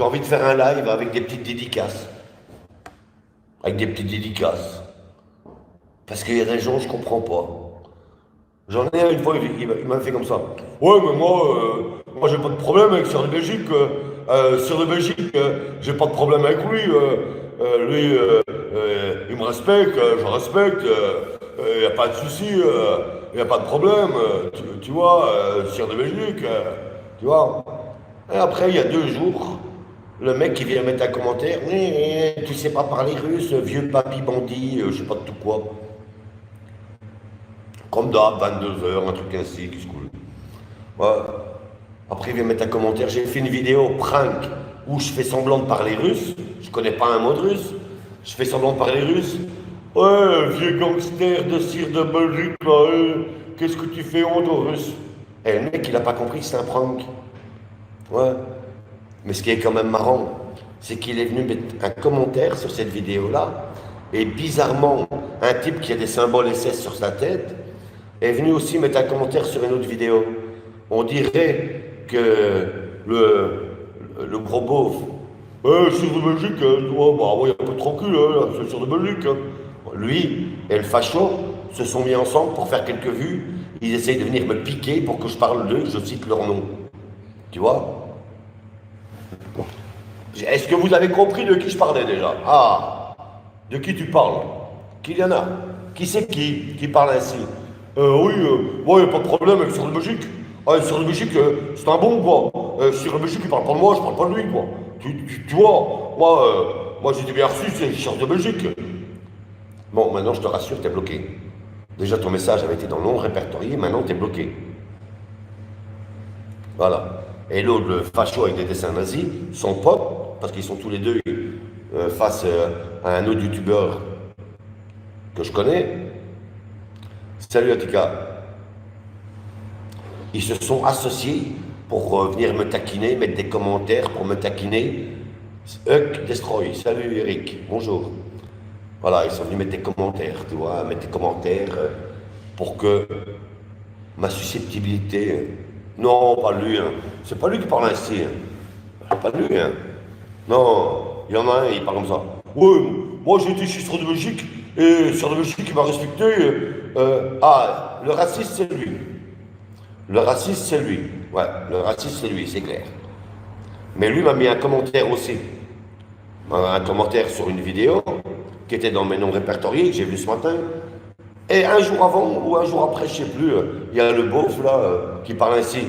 j'ai envie de faire un live avec des petites dédicaces. Avec des petites dédicaces. Parce qu'il y a des gens, je comprends pas. J'en ai un une fois, il m'a fait comme ça. Ouais, mais moi j'ai pas de problème avec Sir de Belgique. Sir de Belgique, j'ai pas de problème avec lui. Lui, il me respecte, je respecte. Il n'y a pas de souci, il n'y a pas de problème. Tu vois, Sir de Belgique, tu vois. Et après, il y a 2 jours, le mec qui vient mettre un commentaire. Tu sais pas parler russe, vieux papy bandit, je sais pas de tout quoi. Comme d'hab, 22 h, un truc ainsi qui se coule. Ouais. Après, il vient mettre un commentaire. J'ai fait une vidéo prank où je fais semblant de parler russe. Je connais pas un mot de russe. Je fais semblant de parler russe. Ouais, vieux gangster de cire de Belgique, là, qu'est-ce que tu fais en russe? Et le mec, il a pas compris que c'est un prank. Ouais. Mais ce qui est quand même marrant, c'est qu'il est venu mettre un commentaire sur cette vidéo-là. Et bizarrement, un type qui a des symboles SS sur sa tête est venu aussi mettre un commentaire sur une autre vidéo. On dirait que le gros beauf, sur de Belgique, bah, ouais, un peu tranquille, c'est sur de Belgique. Hein. Lui et le facho se sont mis ensemble pour faire quelques vues. Ils essayent de venir me piquer pour que je parle d'eux, je cite leur nom. Tu vois? Est-ce que vous avez compris de qui je parlais déjà? Ah, de qui tu parles? Qu'il y en a? Qui c'est qui parle ainsi? Oui, moi, il n'y a pas de problème avec Sir de Belgique. Ah, Sir de Belgique, c'est un bon, quoi. Sir de Belgique, il parle pas de moi, je parle pas de lui, quoi. Tu vois, moi j'étais bien reçu, c'est Sir de Belgique. Bon, maintenant, je te rassure, t'es bloqué. Déjà, ton message avait été dans le non répertorié, maintenant, t'es bloqué. Voilà. Et l'autre, le facho avec des dessins nazis, son pote, parce qu'ils sont tous les deux face à un autre youtubeur que je connais. Salut Atika. Ils se sont associés pour venir me taquiner, mettre des commentaires pour me taquiner. Huck Destroy, salut Eric, bonjour. Voilà, ils sont venus mettre des commentaires, tu vois, mettre des commentaires pour que ma susceptibilité. Non, pas lui, hein. C'est pas lui qui parle ainsi. Hein. C'est pas lui, hein. Non, il y en a un, il parle comme ça. Ouais, moi j'ai été chez Sir de Belgique, et Sir de Belgique il m'a respecté. Le raciste c'est lui. Le raciste c'est lui. Ouais, le raciste c'est lui, c'est clair. Mais lui m'a mis un commentaire aussi. Un commentaire sur une vidéo qui était dans mes noms répertoriés que j'ai vu ce matin. Et un jour avant ou un jour après, je ne sais plus, il y a le beauf là qui parle ainsi.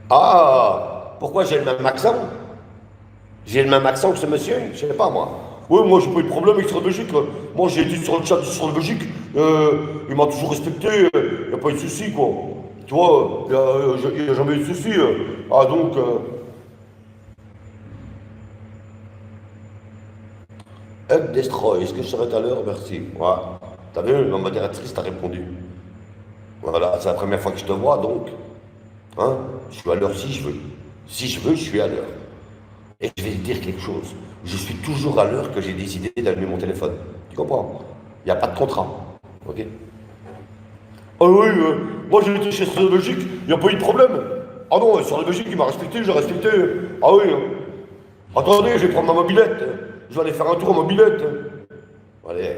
Ah, pourquoi j'ai le même accent? J'ai le même accent que ce monsieur? Je sais pas moi. Oui, moi j'ai pas eu de problème avec Sir Belgique. Moi j'ai été sur le chat de Sir Belgique, il m'a toujours respecté, il n'y a pas eu de souci quoi. Tu vois, il n'y a jamais eu de souci. Ah donc, Up Destroy, est-ce que je serai à l'heure? Merci. Voilà. T'as vu, ma modératrice t'a répondu. Voilà, c'est la première fois que je te vois donc. Hein, je suis à l'heure si je veux. Si je veux, je suis à l'heure. Et je vais te dire quelque chose. Je suis toujours à l'heure que j'ai décidé d'allumer mon téléphone. Tu comprends? Il n'y a pas de contrat. Ok? Ah oui, moi j'ai été chez Sir Belgique, il n'y a pas eu de problème. Ah non, sur la Belgique, il m'a respecté, j'ai respecté. Ah oui. Hein. Attendez, je vais prendre ma mobilette. Je vais aller faire un tour en mobilette. Allez.